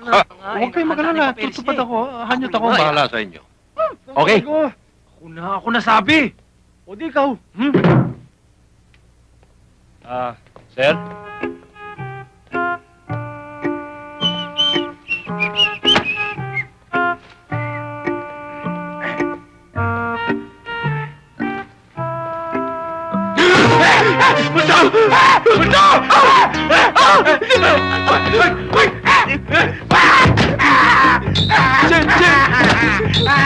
Huwag kayong mag-alala. Tutupad ako. Hanyot ako. Bahala sa inyo. Okay. Ako nasabi. O di ikaw. Sir?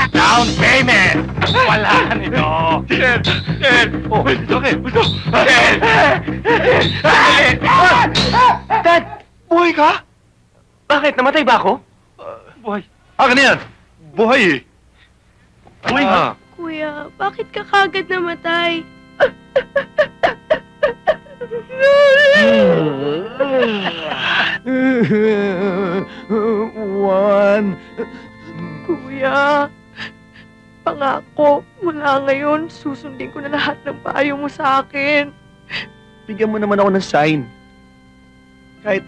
Down payment! Wala nito! Sir! Oh, okay. Dad! Buhay ka? Bakit? Namatay ba ako? Buhay. Akin na yan. Buhay eh. Buhay nga. Kuya, bakit ka kagad namatay? Juan. Kuya, pangako, mula ngayon, susundin ko na lahat ng payo mo sa akin. Bigyan mo naman ako ng sign. Kahit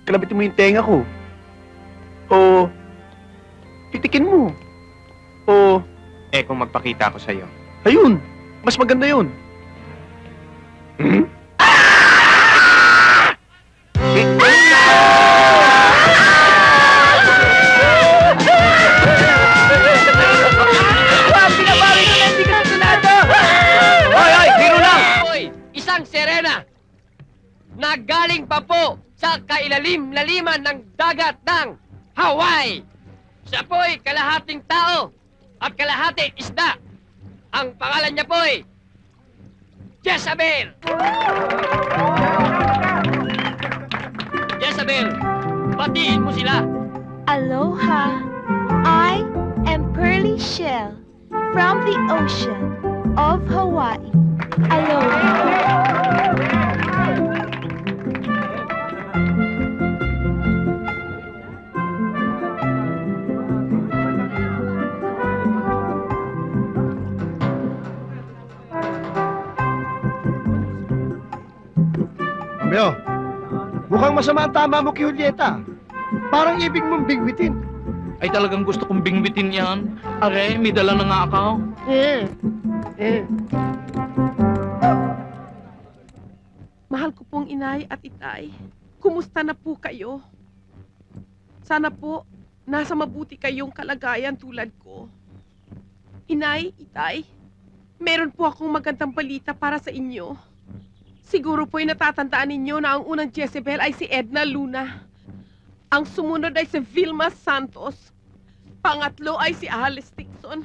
kalabitin mo yung tenga ko. O pitikin mo. O Kung magpakita ko sa'yo. ayun. Mas maganda yun. Isang sirena na galing pa po sa kailalim-laliman ng dagat ng Hawaii. Siya po'y kalahating tao at kalahating isda. Ang pangalan niya po'y Jezebel. Jezebel, batiin mo sila. Aloha. I am Pearly Shell from the ocean of Hawaii. Aloha. Ambyo, mukhang masama ang tama mo kay Julieta. Parang ibig mong bigwitin. Ay talagang gusto kong bingwitin yan. Are, may dala na nga ako. Mahal ko pong inay at itay. Kumusta na po kayo? Sana po, nasa mabuti kayong kalagayan tulad ko. Inay, itay, meron po akong magandang balita para sa inyo. Siguro po'y natatandaan ninyo na ang unang Jezebel ay si Edna Luna. Ang sumunod ay si Vilma Santos. Pangatlo ay si Alice Dixon.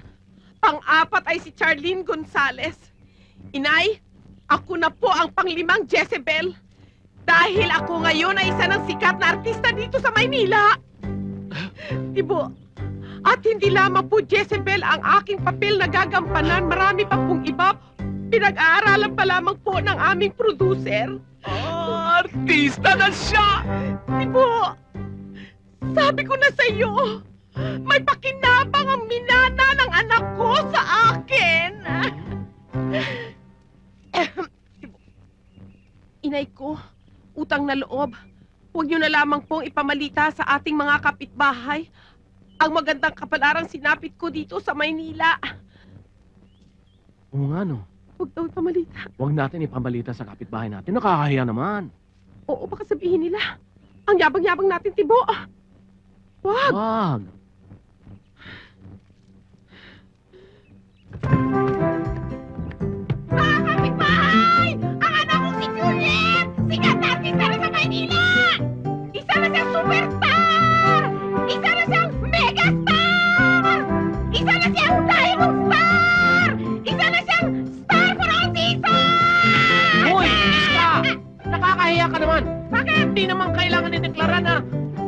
Pang-apat ay si Charlene Gonzalez. Inay, ako na po ang panglimang Jezebel. Dahil ako ngayon ay isa ng sikat na artista dito sa Maynila. Tibo, at hindi lamang po Jezebel ang aking papel na gagampanan. Marami pa pong iba. Pinag-aaralan pa lamang po ng aming producer. Artista na siya! Tibo, sabi ko na sa iyo, may pakinabang ang minana ng anak ko sa akin. Inay ko, utang na loob. Huwag niyo na lamang pong ipamalita sa ating mga kapitbahay ang magandang kapalarang sinapit ko dito sa Maynila. Oo nga, no. Huwag daw ipamalita. Huwag natin ipamalita sa kapitbahay natin. Nakakahiya naman. Oo, baka sabihin nila. Ang yabang-yabang natin, Tibo. Wag! Wag! Mga kapitbahay! Ang anak kong si Juliet! Sikat na artista na sa Maynila! Isa na siyang superstar! Isa na siyang megastar! Isa na siyang diamond star! Isa na siyang star for all seasons! Hoy, iska! Nakakahiya ka naman. Bakit? Hindi naman kailangan ideklara na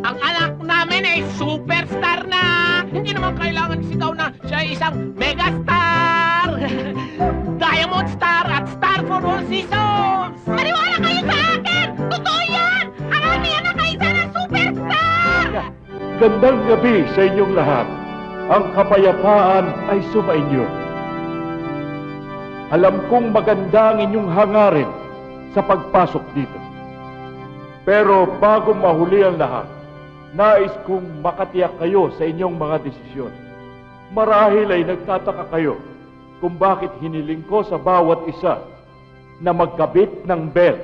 ang anak namin ay superstar na. Hindi naman kailangan isigaw na siya ay isang megastar, diamond star at star for all seasons. Maniwala kayo sa akin! Totoo yan! Ang aming anak ay isa ng superstar! Gandang gabi sa inyong lahat. Ang kapayapaan ay sumainyo. Alam kong maganda ang inyong hangarin sa pagpasok dito. Pero bago mahuli ang lahat, Nais kong makatiyak kayo sa inyong mga desisyon. Marahil ay nagtataka kayo kung bakit hiniling ko sa bawat isa na magkabit ng belt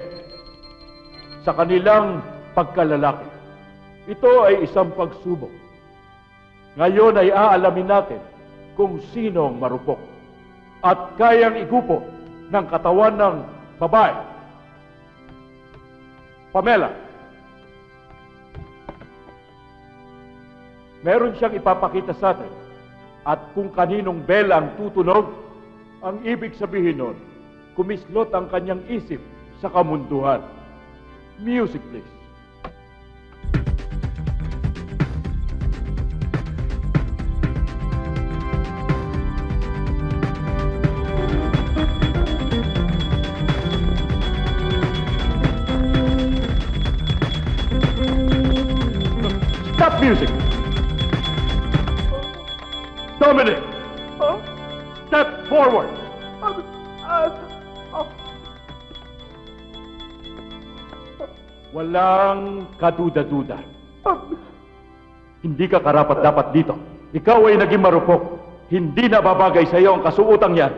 sa kanilang pagkalalaki. Ito ay isang pagsubok. Ngayon ay aalamin natin kung sino ang marupok at kayang igupo ng katawan ng babae. Pamela, meron siyang ipapakita sa atin at kung kaninong bela ang tutunog, ang ibig sabihin nun, kumislot ang kanyang isip sa kamunduhan. Music, please. Stop music! Dominic! Step forward! Walang kaduda-duda. Hindi ka karapat-dapat dito. Ikaw ay naging marupok. Hindi na babagay sa iyo ang kasuotang yan.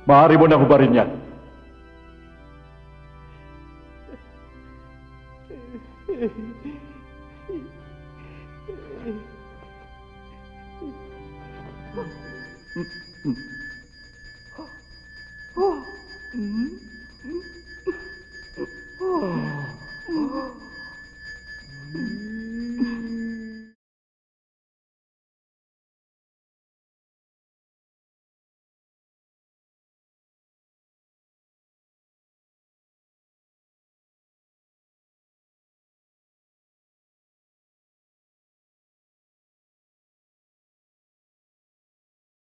Maaari mo na hubarin yan.